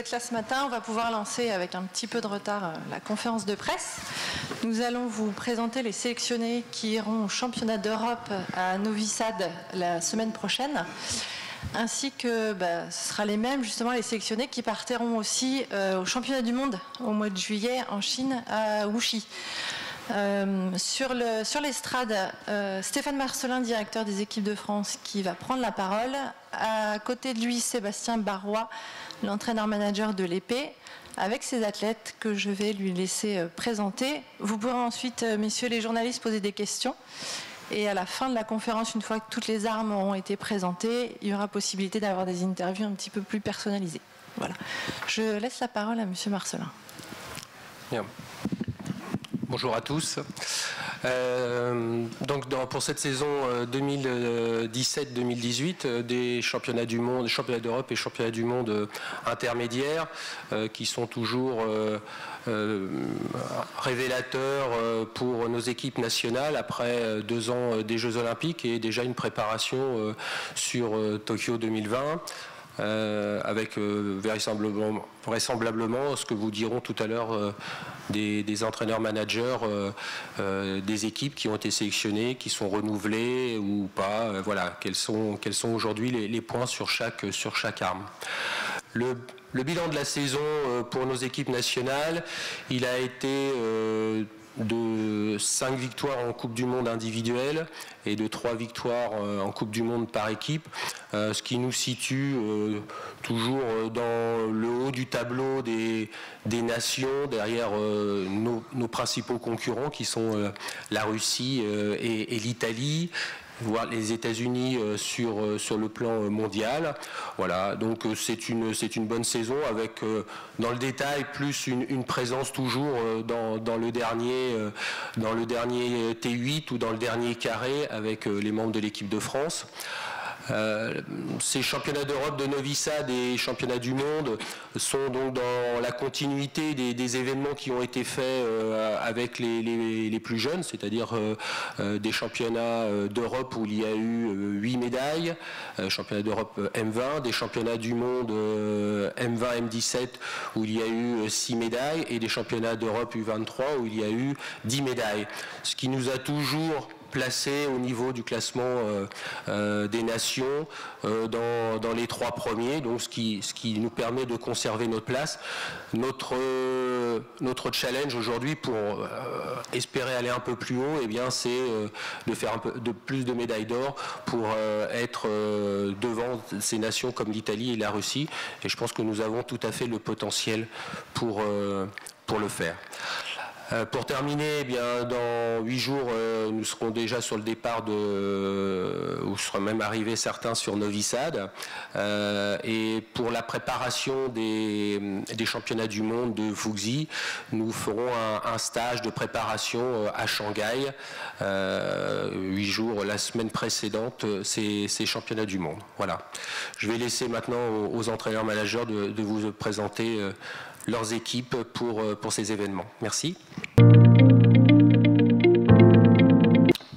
êtes là ce matin. On va pouvoir lancer avec un petit peu de retard la conférence de presse. Nous allons vous présenter les sélectionnés qui iront au championnat d'Europe à Novi Sad la semaine prochaine, ainsi que ce sera les mêmes, justement, les sélectionnés qui partiront aussi au championnat du monde au mois de juillet en Chine à Wuxi. Sur l'estrade, Stéphane Marcelin, directeur des équipes de France, qui va prendre la parole. À côté de lui, Sébastien Barrois, l'entraîneur-manager de l'épée, avec ses athlètes que je vais lui laisser présenter. Vous pourrez ensuite, messieurs les journalistes, poser des questions. Et à la fin de la conférence, une fois que toutes les armes auront été présentées, il y aura possibilité d'avoir des interviews un petit peu plus personnalisées. Voilà. Je laisse la parole à monsieur Marcelin. Bien. Bonjour à tous. Pour cette saison 2017-2018, des championnats du monde, championnats d'Europe et championnats du monde intermédiaires qui sont toujours révélateurs pour nos équipes nationales après 2 ans des Jeux Olympiques et déjà une préparation sur Tokyo 2020. Avec vraisemblablement ce que vous diront tout à l'heure des entraîneurs-managers des équipes qui ont été sélectionnées, qui sont renouvelées ou pas. Voilà, quels sont aujourd'hui les points sur chaque arme. Le bilan de la saison pour nos équipes nationales, il a été de 5 victoires en Coupe du Monde individuelle et de 3 victoires en Coupe du Monde par équipe, ce qui nous situe toujours dans le haut du tableau des nations, derrière nos principaux concurrents qui sont la Russie et l'Italie, voire les États-Unis sur le plan mondial. Voilà, donc c'est une bonne saison avec dans le détail plus une présence toujours dans le dernier T8 ou dans le dernier carré avec les membres de l'équipe de France. Ces championnats d'Europe de Novi Sad et championnats du monde sont donc dans la continuité des événements qui ont été faits avec les plus jeunes, c'est-à-dire des championnats d'Europe où il y a eu 8 médailles, championnats d'Europe M20, des championnats du monde M20, M17 où il y a eu 6 médailles et des championnats d'Europe U23 où il y a eu 10 médailles. Ce qui nous a toujours placé au niveau du classement des nations dans les 3 premiers, donc ce qui nous permet de conserver notre place. Notre challenge aujourd'hui pour espérer aller un peu plus haut, c'est de faire un peu plus de médailles d'or pour être devant ces nations comme l'Italie et la Russie. Et je pense que nous avons tout à fait le potentiel pour le faire. Pour terminer, dans 8 jours, nous serons déjà sur le départ ou seront même arrivés certains sur Novi Sad. Et pour la préparation des championnats du monde de Fuxi, nous ferons un stage de préparation à Shanghai, 8 jours la semaine précédente, ces championnats du monde. Voilà. Je vais laisser maintenant aux entraîneurs-managers de vous présenter leurs équipes pour ces événements. Merci.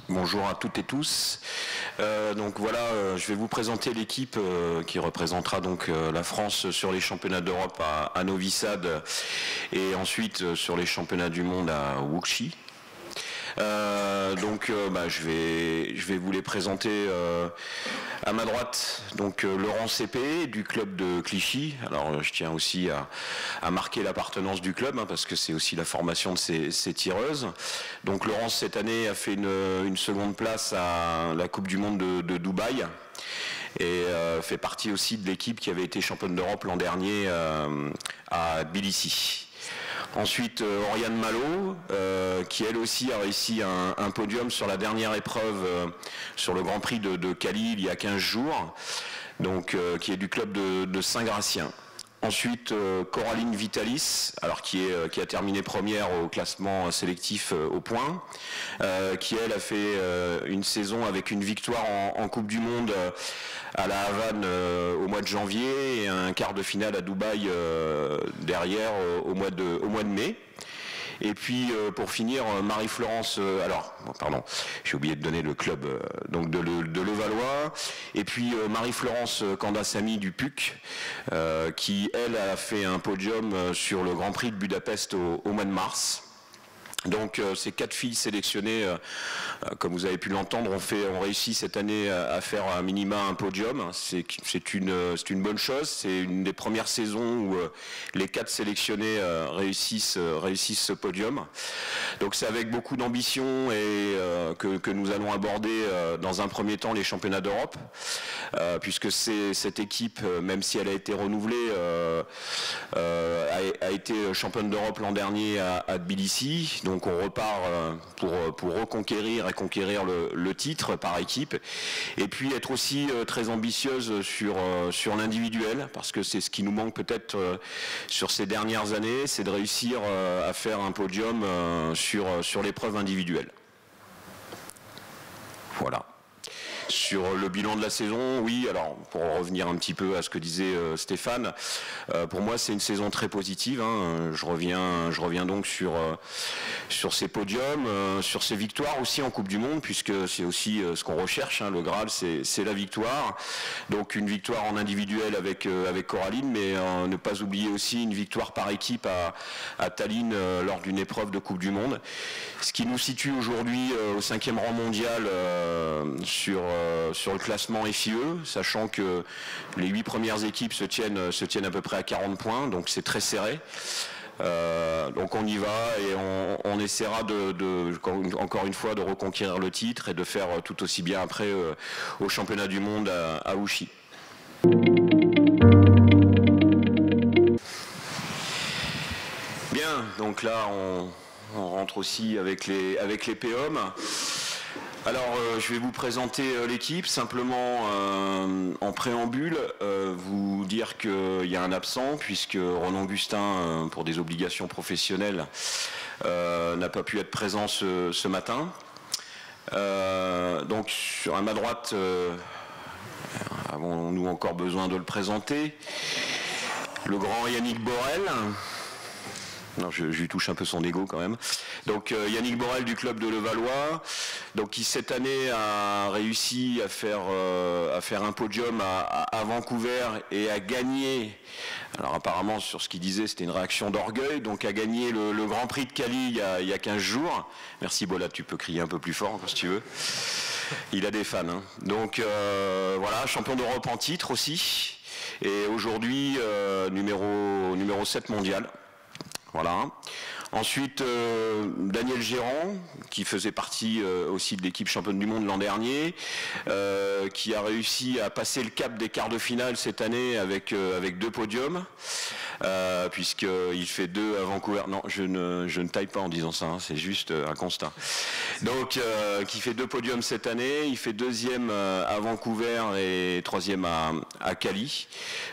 Bonjour à toutes et tous. Donc voilà, je vais vous présenter l'équipe qui représentera donc la France sur les championnats d'Europe à Novi Sad et ensuite sur les championnats du monde à Wuxi. Je vais vous les présenter à ma droite. Donc Laurent Cépé du club de Clichy. Alors je tiens aussi à marquer l'appartenance du club parce que c'est aussi la formation de ces tireuses. Donc Laurence cette année a fait une seconde place à la Coupe du Monde de Dubaï et fait partie aussi de l'équipe qui avait été championne d'Europe l'an dernier à Tbilissi. Ensuite, Oriane Malo, qui elle aussi a réussi un podium sur la dernière épreuve sur le Grand Prix de Cali il y a 15 jours, donc, qui est du club de Saint-Gratien. Ensuite, Coraline Vitalis, alors qui a terminé première au classement sélectif au point, qui elle a fait une saison avec une victoire en Coupe du Monde à la Havane au mois de janvier et un quart de finale à Dubaï derrière au mois de mai. Et puis pour finir, Marie-Florence, j'ai oublié de donner le club donc de Levallois, et puis Marie-Florence Candassamy du PUC, qui elle a fait un podium sur le Grand Prix de Budapest au mois de mars. Donc ces 4 filles sélectionnées, comme vous avez pu l'entendre, ont réussi cette année à faire un minima un podium. C'est une bonne chose. C'est une des premières saisons où les 4 sélectionnés réussissent ce podium. Donc c'est avec beaucoup d'ambition et que nous allons aborder dans un premier temps les championnats d'Europe, puisque cette équipe, même si elle a été renouvelée, a été championne d'Europe l'an dernier à Tbilissi. Donc on repart pour reconquérir et conquérir le titre par équipe, et puis être aussi très ambitieuse sur l'individuel, parce que c'est ce qui nous manque peut-être sur ces dernières années, c'est de réussir à faire un podium sur l'épreuve individuelle. Voilà. Sur le bilan de la saison, oui, alors pour revenir un petit peu à ce que disait Stéphane, pour moi c'est une saison très positive, hein. Je reviens donc sur ces podiums, sur ces victoires aussi en Coupe du Monde, puisque c'est aussi ce qu'on recherche, hein. Le Graal c'est la victoire, donc une victoire en individuel avec Coraline, mais ne pas oublier aussi une victoire par équipe à Tallinn lors d'une épreuve de Coupe du Monde, ce qui nous situe aujourd'hui au 5e rang mondial sur le classement FIE, sachant que les 8 premières équipes se tiennent à peu près à 40 points, donc c'est très serré. Donc on y va et on essaiera encore une fois de reconquérir le titre et de faire tout aussi bien après au championnat du monde à Ouchy. Bien, donc là on rentre aussi avec les POM. Alors, je vais vous présenter l'équipe, simplement en préambule, vous dire qu'il y a un absent, puisque Ronan Augustin, pour des obligations professionnelles, n'a pas pu être présent ce matin. Donc, à ma droite, avons-nous encore besoin de le présenter, le grand Yannick Borel. Non, je lui touche un peu son ego quand même. Donc Yannick Borel du club de Levallois, donc qui cette année a réussi à faire un podium à Vancouver et à gagner. Alors apparemment sur ce qu'il disait c'était une réaction d'orgueil, donc à gagner le Grand Prix de Cali il y a 15 jours. Merci Bola, tu peux crier un peu plus fort si tu veux. Il a des fans. Hein. Donc voilà, champion d'Europe en titre aussi. Et aujourd'hui numéro 7 mondial. Voilà. Ensuite, Daniel Gérand, qui faisait partie aussi de l'équipe championne du monde l'an dernier, qui a réussi à passer le cap des quarts de finale cette année avec 2 podiums, puisqu'il fait 2 à Vancouver. Non, je ne taille pas en disant ça, hein, c'est juste un constat. Donc, qui fait 2 podiums cette année, il fait 2e à Vancouver et 3e à Cali.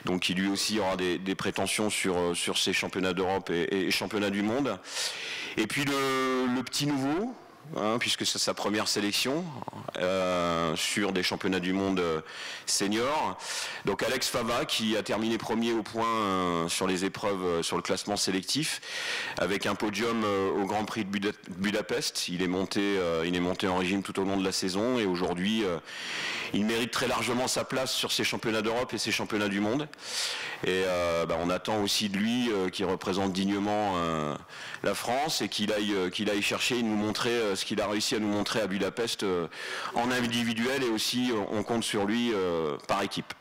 Donc, il lui aussi aura des prétentions sur ces championnats d'Europe et championnats du monde. Et puis le petit nouveau, hein, puisque c'est sa première sélection sur des championnats du monde senior. Donc Alex Fava qui a terminé premier au point sur les épreuves, sur le classement sélectif, avec un podium au Grand Prix de Budapest. Il est monté en régime tout au long de la saison et aujourd'hui il mérite très largement sa place sur ces championnats d'Europe et ces championnats du monde. Et on attend aussi de lui qu'il représente dignement la France et qu'il aille chercher et nous montrer ce qu'il a réussi à nous montrer à Budapest en individuel, et aussi on compte sur lui par équipe.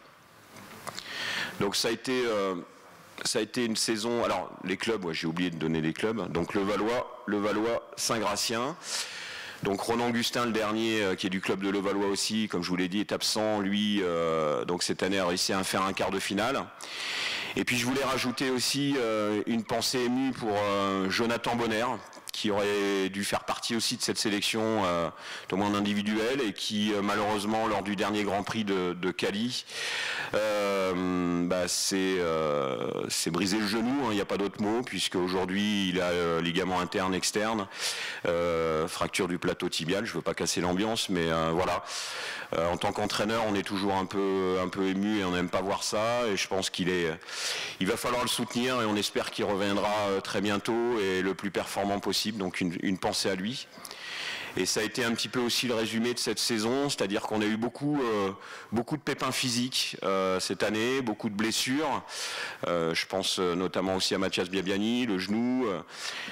Donc ça a été une saison. Alors les clubs, j'ai oublié de donner les clubs. Donc Levallois, Saint-Gratien. Donc Ronan Augustin, le dernier, qui est du club de Levallois aussi, comme je vous l'ai dit, est absent. Lui, donc cette année, a réussi à faire un quart de finale. Et puis je voulais rajouter aussi une pensée émue pour Jonathan Bonner, qui aurait dû faire partie aussi de cette sélection, au moins individuelle, et qui malheureusement lors du dernier Grand Prix de Cali s'est brisé le genou, il n'y a pas d'autre mot, puisque aujourd'hui il a ligament interne externe, fracture du plateau tibial. Je ne veux pas casser l'ambiance, mais voilà. En tant qu'entraîneur, on est toujours un peu ému et on n'aime pas voir ça, et je pense il va falloir le soutenir, et on espère qu'il reviendra très bientôt et le plus performant possible, donc une pensée à lui. Et ça a été un petit peu aussi le résumé de cette saison, c'est-à-dire qu'on a eu beaucoup de pépins physiques cette année, beaucoup de blessures. Je pense notamment aussi à Mathias Biabiani, le genou.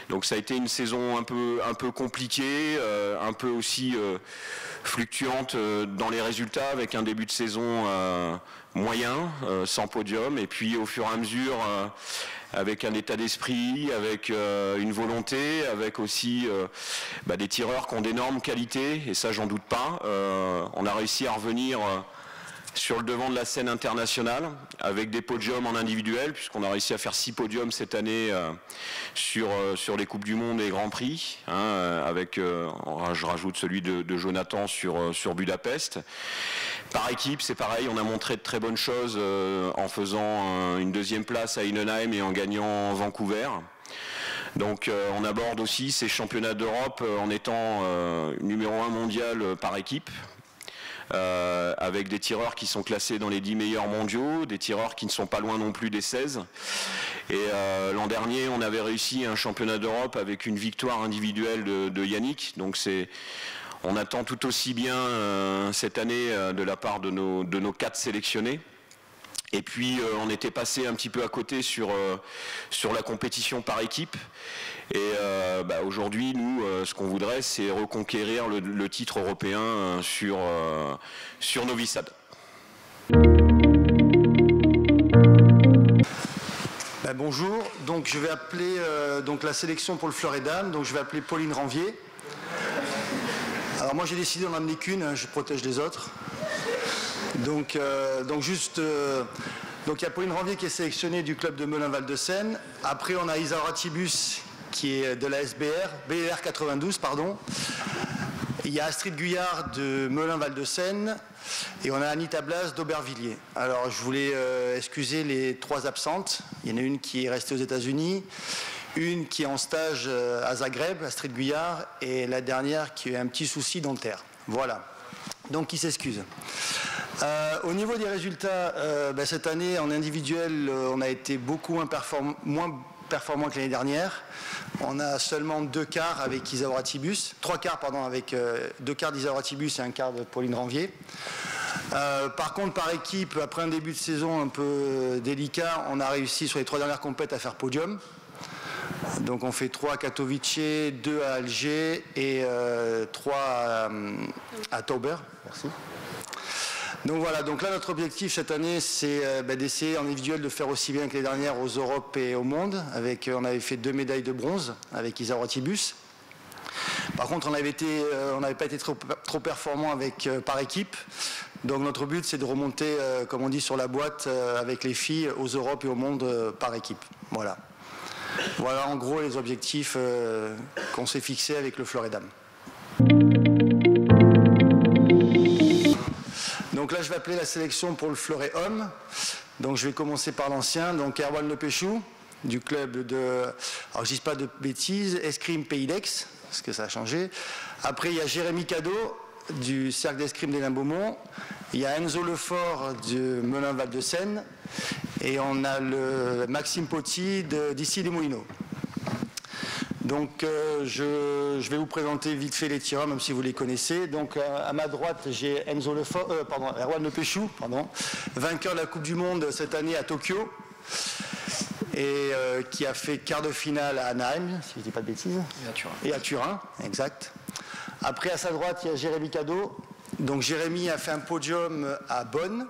Donc ça a été une saison un peu compliquée, un peu aussi fluctuante dans les résultats, avec un début de saison moyen, sans podium, et puis au fur et à mesure avec un état d'esprit, avec une volonté, avec aussi des tireurs qui ont d'énormes qualités, et ça j'en doute pas. On a réussi à revenir sur le devant de la scène internationale avec des podiums en individuel, puisqu'on a réussi à faire 6 podiums cette année sur les Coupes du Monde et Grands Prix, avec, je rajoute celui de Jonathan sur Budapest. Par équipe, c'est pareil, on a montré de très bonnes choses en faisant une 2e place à Innenheim et en gagnant Vancouver. Donc on aborde aussi ces championnats d'Europe en étant numéro 1 mondial par équipe. Avec des tireurs qui sont classés dans les 10 meilleurs mondiaux, des tireurs qui ne sont pas loin non plus des 16. Et l'an dernier, on avait réussi un championnat d'Europe avec une victoire individuelle de Yannick. Donc on attend tout aussi bien cette année de la part de nos 4 sélectionnés. Et puis on était passé un petit peu à côté sur la compétition par équipe. Et aujourd'hui, nous, ce qu'on voudrait, c'est reconquérir le titre européen sur Novi Sad. Bonjour, donc je vais appeler la sélection pour le fleur et dames, donc je vais appeler Pauline Ranvier. Alors moi j'ai décidé d'en amener qu'une, je protège les autres. Donc il y a Pauline Ranvier qui est sélectionnée du club de Melun-Val de Seine. Après on a Isaura Tibus qui est de la BR 92, pardon. Il y a Astrid Guyard de Melun-Val de Seine et on a Anita Blas d'Aubervilliers. Alors je voulais excuser les 3 absentes. Il y en a une qui est restée aux États-Unis, une qui est en stage à Zagreb, Astrid Guyard, et la dernière qui a un petit souci dentaire. Voilà. Donc qui s'excuse. Au niveau des résultats, cette année en individuel, on a été beaucoup moins performant que l'année dernière. On a seulement 2 quarts avec Isaura Tibus, 3 quarts pardon, avec 2 quarts d'Isaura Tibus et 1 quart de Pauline Ranvier. Par contre, par équipe, après un début de saison un peu délicat, on a réussi sur les 3 dernières compètes à faire podium. Donc on fait 3 à Katowice, 2 à Alger et 3 à Tauber. Merci. Donc voilà, donc là notre objectif cette année c'est d'essayer en individuel de faire aussi bien que les dernières aux Europes et au monde. On avait fait 2 médailles de bronze avec Isaura Tibus. Par contre on n'avait pas été trop performant par équipe. Donc notre but c'est de remonter, comme on dit sur la boîte, avec les filles aux Europes et au monde par équipe. Voilà. Voilà en gros les objectifs qu'on s'est fixés avec le fleur et dames. Donc là, je vais appeler la sélection pour le fleuret homme. Donc je vais commencer par l'ancien, donc Erwan Lepéchou, du club de, alors je dis pas de bêtises, Escrime Pays d'Aix, parce que ça a changé. Après, il y a Jérémy Cadeau, du cercle d'escrime des Beaumont. Il y a Enzo Lefort, du Melun-Val de Seine. Et on a le Maxime Potti, d'ici les Moulineaux. Donc je vais vous présenter vite fait les tireurs, même si vous les connaissez. Donc à ma droite, j'ai Erwan Lepéchou, vainqueur de la Coupe du Monde cette année à Tokyo, et qui a fait quart de finale à Anaheim, si je ne dis pas de bêtises. Et à Turin, exact. Après, à sa droite, il y a Jérémy Cadeau. Donc Jérémy a fait un podium à Bonn,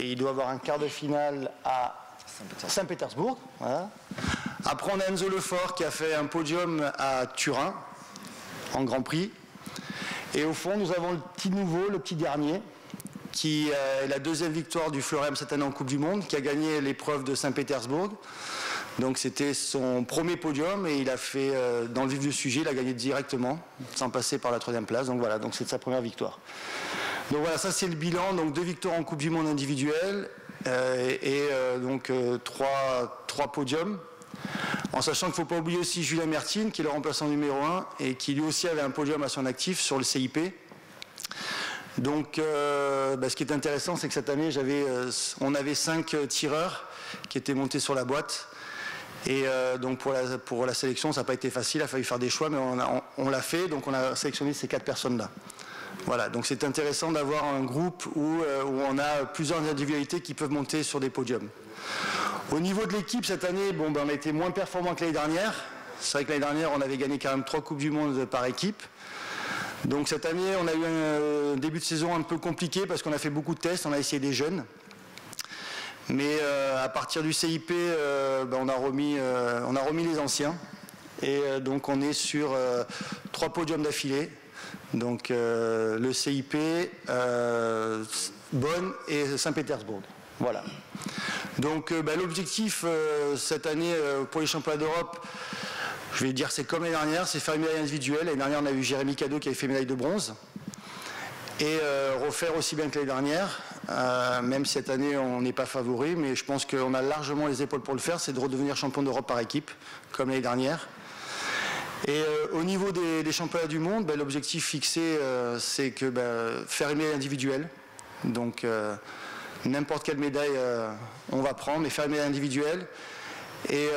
et il doit avoir un quart de finale à Saint-Pétersbourg. Voilà. Après, on a Enzo Lefort qui a fait un podium à Turin, en Grand Prix. Et au fond, nous avons le petit nouveau, le petit dernier, qui est la 2e victoire du Fleuret cette année en Coupe du Monde, qui a gagné l'épreuve de Saint-Pétersbourg. Donc c'était son premier podium et il a fait, dans le vif du sujet, il a gagné directement, sans passer par la 3e place. Donc voilà, donc c'est sa première victoire. Donc voilà, ça c'est le bilan. Donc 2 victoires en Coupe du Monde individuelle donc 3 podiums. En sachant qu'il ne faut pas oublier aussi Julien Mertine, qui est le remplaçant numéro 1 et qui lui aussi avait un podium à son actif sur le CIP. Donc ce qui est intéressant, c'est que cette année, on avait 5 tireurs qui étaient montés sur la boîte. Et donc pour la sélection, ça n'a pas été facile, il a fallu faire des choix, mais on l'a fait, donc on a sélectionné ces 4 personnes-là. Voilà, donc c'est intéressant d'avoir un groupe où on a plusieurs individualités qui peuvent monter sur des podiums. Au niveau de l'équipe, cette année, on a été moins performant que l'année dernière. C'est vrai que l'année dernière, on avait gagné quand même 3 Coupes du Monde par équipe. Donc cette année, on a eu un début de saison un peu compliqué parce qu'on a fait beaucoup de tests, on a essayé des jeunes. Mais à partir du CIP, on a remis les anciens. Et donc on est sur 3 podiums d'affilée. Donc le CIP, Bonn et Saint-Pétersbourg. Voilà. Donc l'objectif cette année pour les championnats d'Europe, je vais dire c'est comme l'année dernière, c'est faire une médaille individuelle. L'année dernière on a eu Jérémy Cadeau qui avait fait médaille de bronze. Et refaire aussi bien que l'année dernière, même si cette année on n'est pas favori, mais je pense qu'on a largement les épaules pour le faire, c'est de redevenir champion d'Europe par équipe, comme l'année dernière. Et au niveau des championnats du monde, l'objectif fixé, c'est que faire une médaille individuelle. Donc n'importe quelle médaille on va prendre, mais faire une médaille individuelle et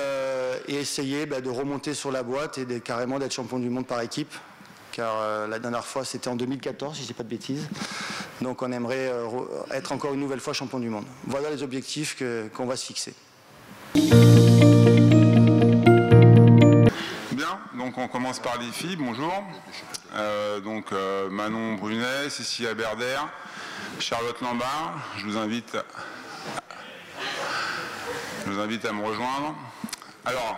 essayer de remonter sur la boîte et carrément d'être champion du monde par équipe. Car la dernière fois c'était en 2014, si je ne dis pas de bêtises. Donc on aimerait être encore une nouvelle fois champion du monde. Voilà les objectifs qu'on va se fixer. Bien, donc on commence par les filles, bonjour. Manon Brunet, Cécilia Berder, Charlotte Lambard, je vous invite à me rejoindre. Alors,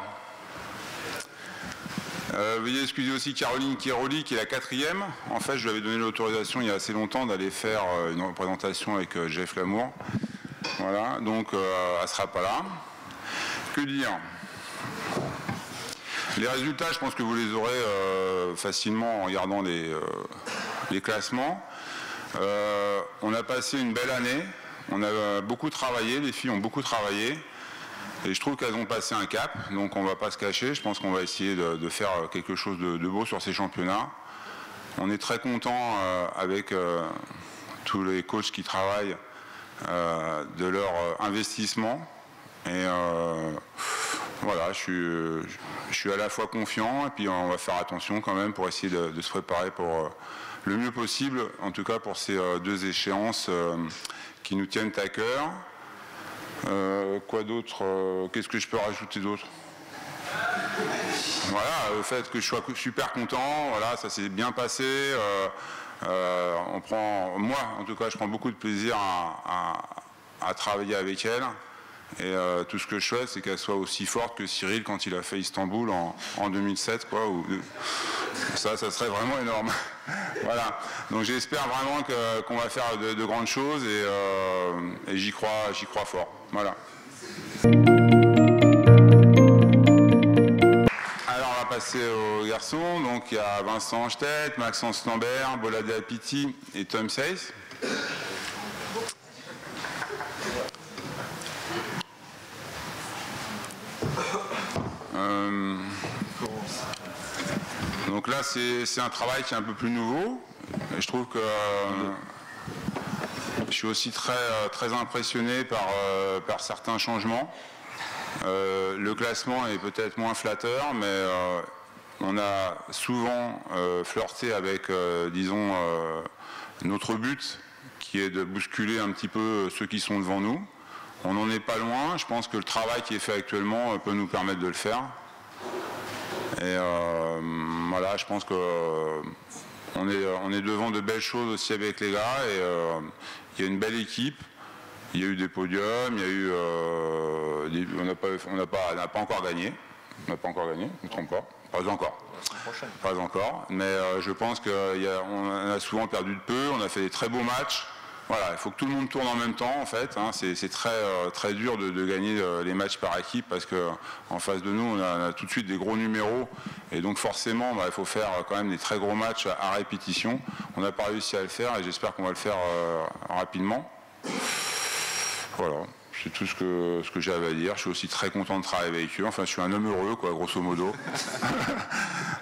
veuillez excuser aussi Caroline Kiroli qui est la 4e. En fait, je lui avais donné l'autorisation il y a assez longtemps d'aller faire une représentation avec Jeff Lamour. Voilà, donc elle ne sera pas là. Que dire ? Les résultats, je pense que vous les aurez facilement en regardant les classements. On a passé une belle année. On a beaucoup travaillé, les filles ont beaucoup travaillé. Et je trouve qu'elles ont passé un cap, donc on ne va pas se cacher. Je pense qu'on va essayer de faire quelque chose de beau sur ces championnats. On est très content avec tous les coachs qui travaillent de leur investissement. Et voilà, je suis à la fois confiant et puis on va faire attention quand même pour essayer de se préparer pour le mieux possible, en tout cas pour ces 2 échéances qui nous tiennent à cœur. Quoi d'autre qu'est-ce que je peux rajouter d'autre? Voilà, le fait que je sois super content, voilà, ça s'est bien passé. Moi, en tout cas, je prends beaucoup de plaisir à travailler avec elle. Et tout ce que je souhaite, c'est qu'elle soit aussi forte que Cyril quand il a fait Istanbul en 2007, quoi. Ça serait vraiment énorme. Voilà. Donc j'espère vraiment qu'on va faire de grandes choses et j'y crois fort. Voilà. Alors on va passer aux garçons. Donc il y a Vincent Anstedt, Maxence Lambert, Bolade Apiti et Tom Seyss. Donc là, c'est un travail qui est un peu plus nouveau. Et je trouve que je suis aussi très impressionné par certains changements. Le classement est peut-être moins flatteur, mais on a souvent flirté avec, disons, notre but, qui est de bousculer un petit peu ceux qui sont devant nous. On n'en est pas loin. Je pense que le travail qui est fait actuellement peut nous permettre de le faire. Et voilà, je pense qu'on est devant de belles choses aussi avec les gars. Et il y a une belle équipe. Il y a eu des podiums. Il y a eu, on n'a pas encore gagné. On n'a pas encore gagné. Je ne me trompe pas. Pas encore. Pas encore. Mais je pense qu'on a souvent perdu de peu. On a fait des très beaux matchs. Voilà, il faut que tout le monde tourne en même temps en fait. Hein. C'est très dur de gagner les matchs par équipe parce qu'en face de nous on a tout de suite des gros numéros et donc forcément il faut faire quand même des très gros matchs à répétition. On n'a pas réussi à le faire et j'espère qu'on va le faire rapidement. Voilà, c'est tout ce que j'avais à dire. Je suis aussi très content de travailler avec eux. Enfin, je suis un homme heureux, quoi, grosso modo.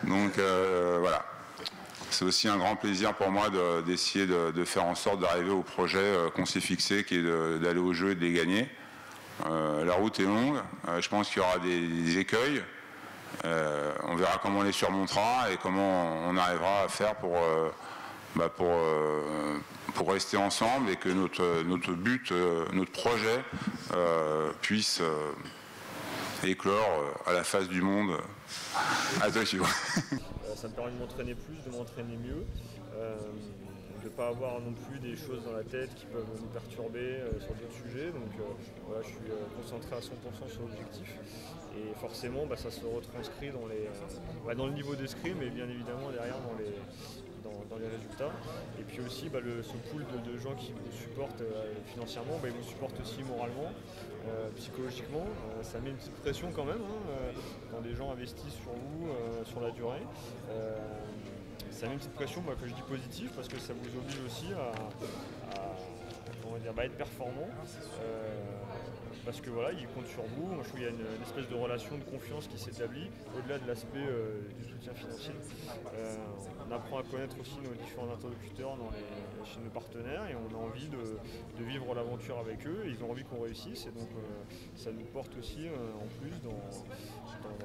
Donc voilà. C'est aussi un grand plaisir pour moi d'essayer de faire en sorte d'arriver au projet qu'on s'est fixé, qui est d'aller au jeu et de les gagner. La route est longue. Je pense qu'il y aura des écueils. On verra comment on les surmontera et comment on arrivera à faire pour rester ensemble et que notre but, notre projet puisse éclore à la face du monde à Tokyo. Ça me permet de m'entraîner plus, de m'entraîner mieux, de ne pas avoir non plus des choses dans la tête qui peuvent nous perturber sur d'autres sujets. Donc voilà, je suis concentré à 100% sur l'objectif. Et forcément, ça se retranscrit dans le niveau d'escrime, mais bien évidemment derrière dans les résultats. Et puis aussi ce pool de gens qui vous supportent financièrement, ils vous supportent aussi moralement, psychologiquement. Ça met une petite pression quand même quand des gens investissent sur vous sur la durée. Ça met une petite pression que je dis positive parce que ça vous oblige aussi à être performant. Parce que voilà, ils comptent sur vous. Moi, je trouve qu'il y a une espèce de relation de confiance qui s'établit au-delà de l'aspect du soutien financier. On apprend à connaître aussi nos différents interlocuteurs chez nos partenaires et on a envie de vivre l'aventure avec eux. Ils ont envie qu'on réussisse et donc ça nous porte aussi en plus dans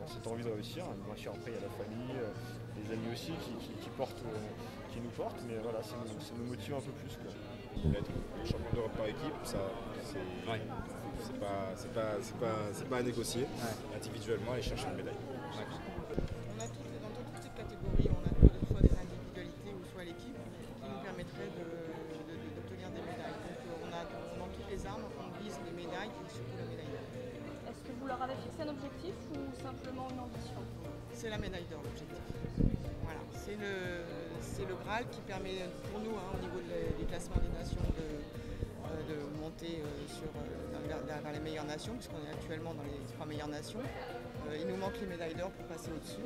cette envie de réussir. Bien sûr, après, il y a la famille, les amis aussi qui nous portent, mais voilà, ça nous motive un peu plus, quoi. Être champion d'Europe par équipe, c'est pas à négocier. Ouais. Individuellement, aller chercher une médaille. Ouais. Dans toutes ces catégories, on a soit des individualités ou soit l'équipe qui nous permettraient d'obtenir des médailles. Donc dans toutes les armes, on vise les médailles et surtout les médailles d'or. Est-ce que vous leur avez fixé un objectif ou simplement une ambition? C'est la médaille d'or, l'objectif. Voilà, c'est le Graal qui permet pour nous, au niveau des classements des nations, de monter vers les meilleures nations, puisqu'on est actuellement dans les 3 meilleures nations. Il nous manque les médailles d'or pour passer au-dessus.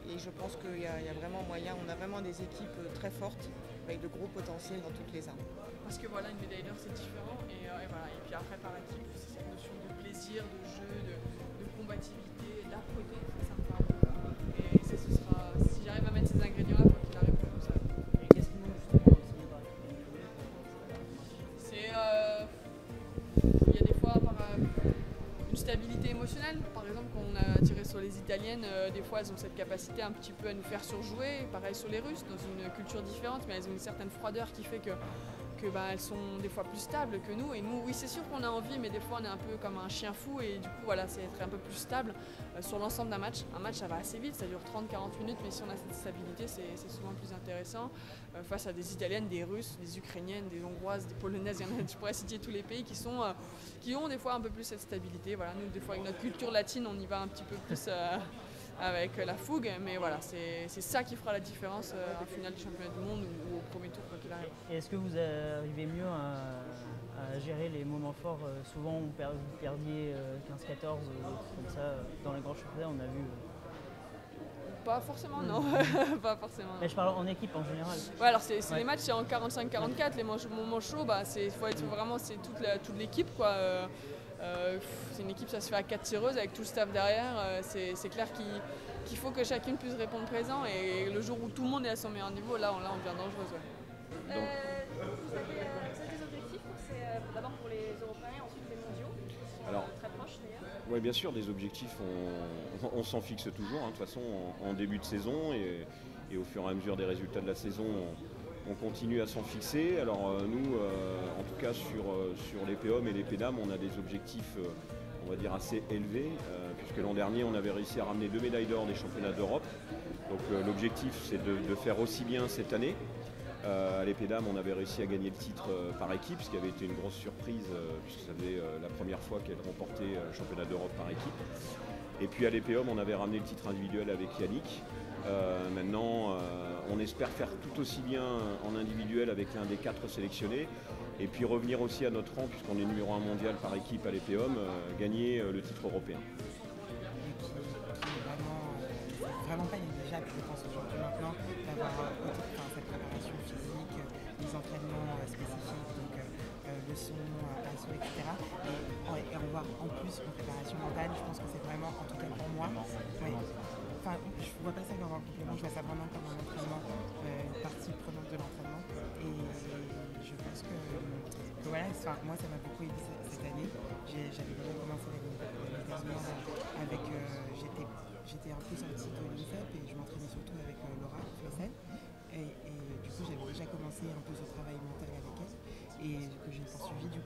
Et je pense qu'il y a vraiment moyen, on a vraiment des équipes très fortes, avec de gros potentiels dans toutes les armes. Parce que voilà, une médaille d'or c'est différent, et voilà. Et puis après par équipe, c'est cette notion de plaisir, de jeu, de combativité, d'âpreté, ça me parle. Et ce sera, si j'arrive à mettre ces ingrédients-là, quoi qu'il arrive, comme ça. Et qu'est-ce qui manque justement au Sénégal? Il y a des fois une stabilité émotionnelle. Par exemple, quand on a tiré sur les Italiennes, des fois elles ont cette capacité un petit peu à nous faire surjouer. Pareil sur les Russes, dans une culture différente, mais elles ont une certaine froideur qui fait que elles sont des fois plus stables que nous. Et nous, oui, c'est sûr qu'on a envie, mais des fois on est un peu comme un chien fou. Et du coup, voilà, c'est être un peu plus stable sur l'ensemble d'un match. Un match, ça va assez vite, ça dure 30-40 minutes, mais si on a cette stabilité, c'est souvent plus intéressant. Face à des Italiennes, des Russes, des Ukrainiennes, des Hongroises, des Polonaises, je pourrais citer tous les pays qui ont des fois un peu plus cette stabilité. Voilà, nous, des fois, avec notre culture latine, on y va un petit peu plus avec la fougue, mais voilà, c'est ça qui fera la différence en finale du championnat du monde ou au premier tour, quoi qu'il arrive. Et est-ce que vous arrivez mieux à gérer les moments forts? Souvent, vous perdiez 15-14 comme ça dans les grands championnats, on a vu. Pas forcément, non. Pas forcément. Mais je parle en équipe en général. Ouais, alors les matchs, c'est en 45-44. Les moments chauds, faut être vraiment, c'est toute l'équipe, quoi. C'est une équipe, ça se fait à 4 tireuses avec tout le staff derrière. C'est clair qu'il faut que chacune puisse répondre présent. Et le jour où tout le monde est à son meilleur niveau, là on devient dangereuse. Ouais. Vous avez des objectifs, d'abord pour les Européens, ensuite les mondiaux, qui sont très proches d'ailleurs. Oui, bien sûr, des objectifs, on s'en fixe toujours, de toute façon, en début de saison et au fur et à mesure des résultats de la saison, on continue à s'en fixer. Alors nous, en tout cas sur l'épée hommes et l'épée dames, on a des objectifs, on va dire, assez élevés, puisque l'an dernier, on avait réussi à ramener 2 médailles d'or des championnats d'Europe. Donc l'objectif, c'est de faire aussi bien cette année. À l'épée dames, on avait réussi à gagner le titre par équipe, ce qui avait été une grosse surprise, puisque ça faisait la première fois qu'elle remportait le championnat d'Europe par équipe. Et puis à l'épée homme, on avait ramené le titre individuel avec Yannick. Maintenant, on espère faire tout aussi bien en individuel avec l'un des 4 sélectionnés. Et puis revenir aussi à notre rang, puisqu'on est numéro 1 mondial par équipe à l'EPEOM, gagner le titre européen. Vraiment pas négligeable, je pense, aujourd'hui maintenant, d'avoir cette préparation physique, les entraînements spécifiques, donc le son, assaut, etc. Et avoir en plus une préparation mentale, je pense que c'est vraiment, en tout cas pour moi, enfin, je ne vois pas ça comme un complément, je vois ça vraiment comme un entraînement, une partie prenante de l'entraînement. Et je pense que voilà, moi ça m'a beaucoup aidé cette année. J'avais déjà commencé avec j'étais un peu sortie de l'INSEP et je m'entraînais surtout avec Laura Flessel. Et du coup, j'avais déjà commencé un peu ce travail mental avec elle et que j'ai poursuivi du